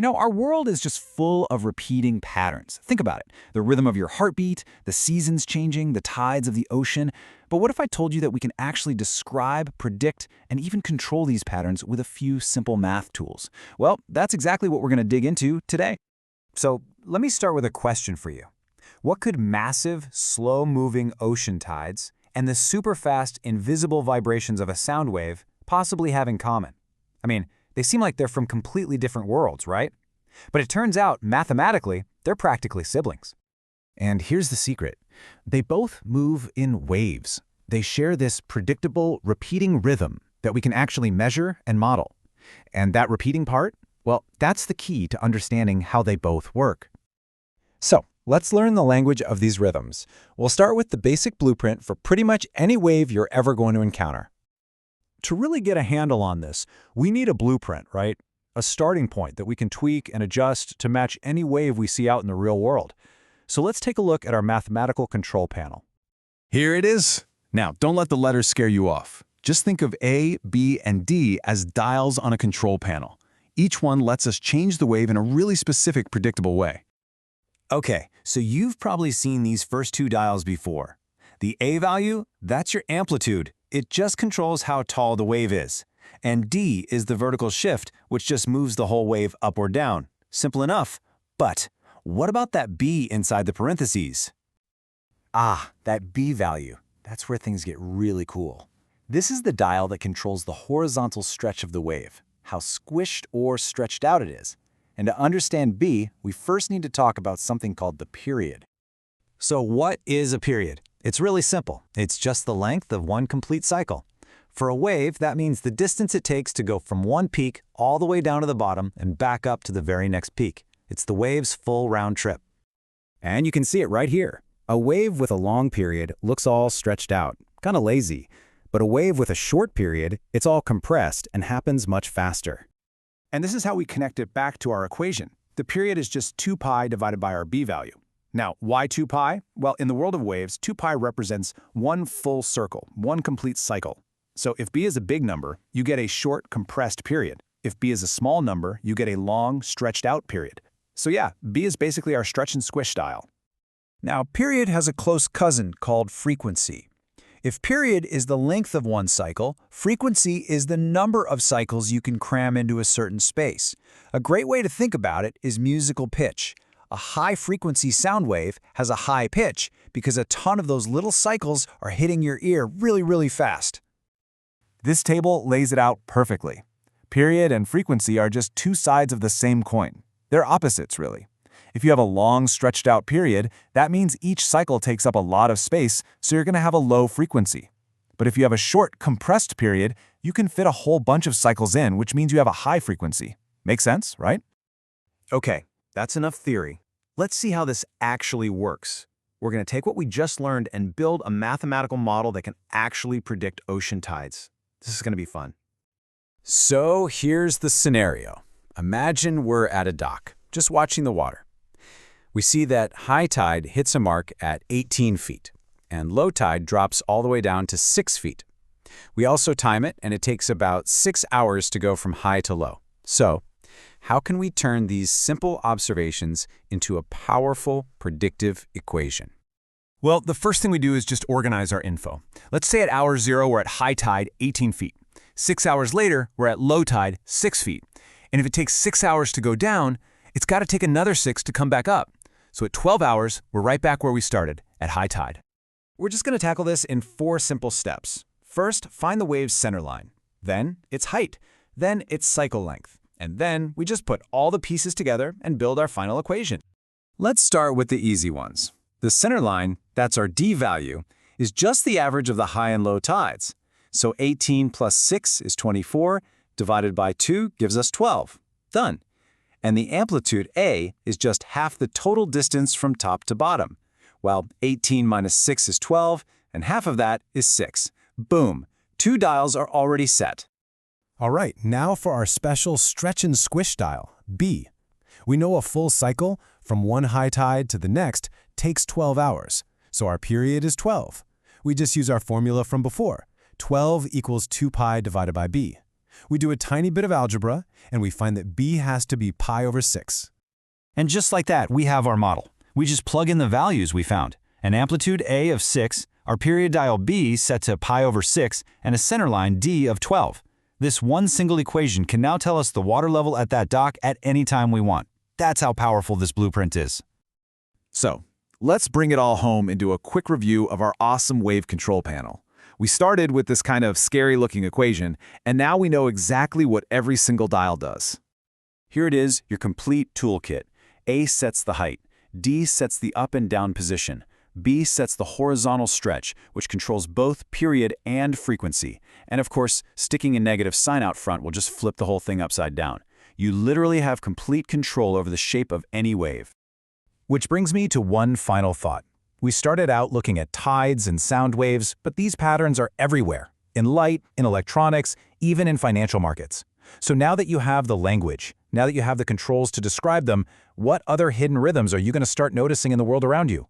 Our world is just full of repeating patterns. Think about it. The rhythm of your heartbeat, the seasons changing, the tides of the ocean. But what if I told you that we can actually describe, predict, and even control these patterns with a few simple math tools? Well, that's exactly what we're going to dig into today. So let me start with a question for you. What could massive, slow-moving ocean tides and the super-fast, invisible vibrations of a sound wave possibly have in common? I mean, they seem like they're from completely different worlds, right? But it turns out, mathematically, they're practically siblings. And here's the secret. They both move in waves. They share this predictable, repeating rhythm that we can actually measure and model. And that repeating part, well, that's the key to understanding how they both work. So, let's learn the language of these rhythms. We'll start with the basic blueprint for pretty much any wave you're ever going to encounter. To really get a handle on this, we need a blueprint, right? A starting point that we can tweak and adjust to match any wave we see out in the real world. So let's take a look at our mathematical control panel. Here it is. Now, don't let the letters scare you off. Just think of A, B, and D as dials on a control panel. Each one lets us change the wave in a really specific, predictable way. Okay, so you've probably seen these first two dials before. The A value, that's your amplitude. It just controls how tall the wave is. And D is the vertical shift, which just moves the whole wave up or down. Simple enough. But what about that B inside the parentheses? Ah, that B value. That's where things get really cool. This is the dial that controls the horizontal stretch of the wave, how squished or stretched out it is. And to understand B, we first need to talk about something called the period. So what is a period? It's really simple. It's just the length of one complete cycle. For a wave, that means the distance it takes to go from one peak all the way down to the bottom and back up to the very next peak. It's the wave's full round trip. And you can see it right here. A wave with a long period looks all stretched out, kind of lazy. But a wave with a short period, it's all compressed and happens much faster. And this is how we connect it back to our equation. The period is just 2 pi divided by our B value. Now, why 2 pi? Well, in the world of waves, 2 pi represents one full circle, one complete cycle. So if B is a big number, you get a short, compressed period. If B is a small number, you get a long, stretched out period. So yeah, B is basically our stretch and squish dial. Now, period has a close cousin called frequency. If period is the length of one cycle, frequency is the number of cycles you can cram into a certain space. A great way to think about it is musical pitch. A high-frequency sound wave has a high pitch because a ton of those little cycles are hitting your ear really, really fast. This table lays it out perfectly. Period and frequency are just two sides of the same coin. They're opposites, really. If you have a long, stretched-out period, that means each cycle takes up a lot of space, so you're going to have a low frequency. But if you have a short, compressed period, you can fit a whole bunch of cycles in, which means you have a high frequency. Make sense, right? Okay, that's enough theory. Let's see how this actually works. We're going to take what we just learned and build a mathematical model that can actually predict ocean tides. This is going to be fun. So here's the scenario. Imagine we're at a dock, just watching the water. We see that high tide hits a mark at 18 feet, and low tide drops all the way down to 6 feet. We also time it, and it takes about 6 hours to go from high to low. So, how can we turn these simple observations into a powerful predictive equation? Well, the first thing we do is just organize our info. Let's say at hour 0, we're at high tide, 18 feet. 6 hours later, we're at low tide, 6 feet. And if it takes 6 hours to go down, it's got to take another 6 to come back up. So at 12 hours, we're right back where we started, at high tide. We're just going to tackle this in 4 simple steps. First, find the wave's center line. Then, its height. Then, its cycle length. And then, we just put all the pieces together and build our final equation. Let's start with the easy ones. The center line, that's our D value, is just the average of the high and low tides. So 18 plus 6 is 24, divided by 2 gives us 12. Done. And the amplitude A is just half the total distance from top to bottom, while 18 minus 6 is 12, and half of that is 6. Boom! 2 dials are already set. All right, now for our special stretch and squish dial, B. We know a full cycle, from one high tide to the next, takes 12 hours, so our period is 12. We just use our formula from before. 12 equals 2 pi divided by B. We do a tiny bit of algebra, and we find that B has to be pi over 6. And just like that, we have our model. We just plug in the values we found. An amplitude A of 6, our period dial B set to pi over 6, and a center line D of 12. This one single equation can now tell us the water level at that dock at any time we want. That's how powerful this blueprint is. So, let's bring it all home into a quick review of our awesome wave control panel. We started with this kind of scary-looking equation, and now we know exactly what every single dial does. Here it is, your complete toolkit. A sets the height, D sets the up and down position, B sets the horizontal stretch, which controls both period and frequency. And of course, sticking a negative sign out front will just flip the whole thing upside down. You literally have complete control over the shape of any wave. Which brings me to one final thought. We started out looking at tides and sound waves, but these patterns are everywhere. In light, in electronics, even in financial markets. So now that you have the language, now that you have the controls to describe them, what other hidden rhythms are you going to start noticing in the world around you?